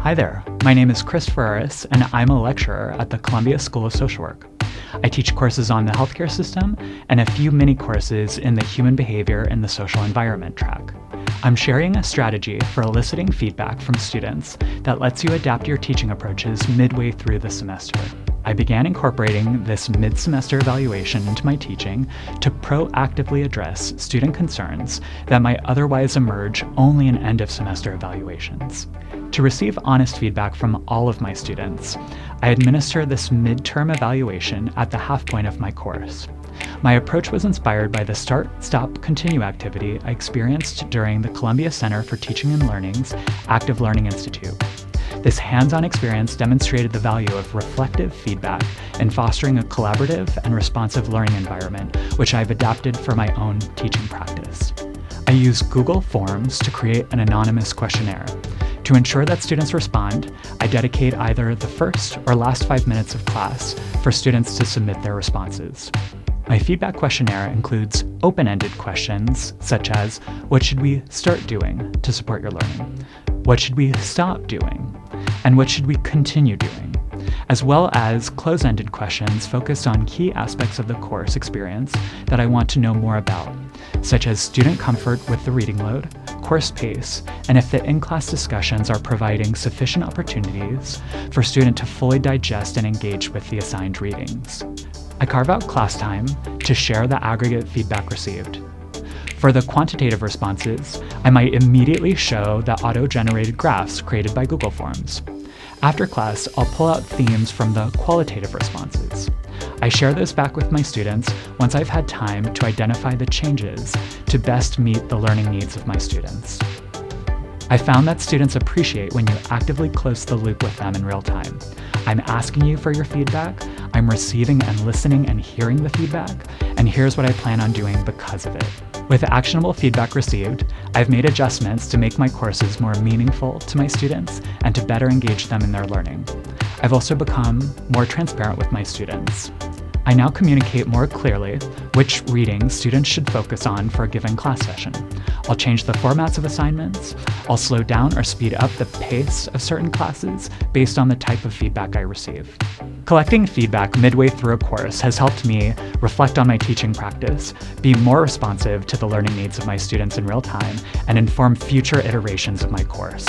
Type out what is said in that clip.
Hi there, my name is Chris Ferris, and I'm a lecturer at the Columbia School of Social Work. I teach courses on the healthcare system and a few mini courses in the human behavior and the social environment track. I'm sharing a strategy for eliciting feedback from students that lets you adapt your teaching approaches midway through the semester. I began incorporating this mid-semester evaluation into my teaching to proactively address student concerns that might otherwise emerge only in end-of-semester evaluations. To receive honest feedback from all of my students, I administer this midterm evaluation at the half point of my course. My approach was inspired by the Start, Stop, Continue activity I experienced during the Columbia Center for Teaching and Learning's Active Learning Institute. This hands-on experience demonstrated the value of reflective feedback in fostering a collaborative and responsive learning environment, which I've adapted for my own teaching practice. I use Google Forms to create an anonymous questionnaire. To ensure that students respond, I dedicate either the first or last 5 minutes of class for students to submit their responses. My feedback questionnaire includes open-ended questions such as, what should we start doing to support your learning? What should we stop doing? And what should we continue doing? As well as close-ended questions focused on key aspects of the course experience that I want to know more about, such as student comfort with the reading load, course pace, and if the in-class discussions are providing sufficient opportunities for student to fully digest and engage with the assigned readings. I carve out class time to share the aggregate feedback received. For the quantitative responses, I might immediately show the auto-generated graphs created by Google Forms. After class, I'll pull out themes from the qualitative responses. I share those back with my students once I've had time to identify the changes to best meet the learning needs of my students. I found that students appreciate when you actively close the loop with them in real time. I'm asking you for your feedback, I'm receiving and listening and hearing the feedback, and here's what I plan on doing because of it. With actionable feedback received, I've made adjustments to make my courses more meaningful to my students and to better engage them in their learning. I've also become more transparent with my students. I now communicate more clearly which readings students should focus on for a given class session. I'll change the formats of assignments. I'll slow down or speed up the pace of certain classes based on the type of feedback I receive. Collecting feedback midway through a course has helped me reflect on my teaching practice, be more responsive to the learning needs of my students in real time, and inform future iterations of my course.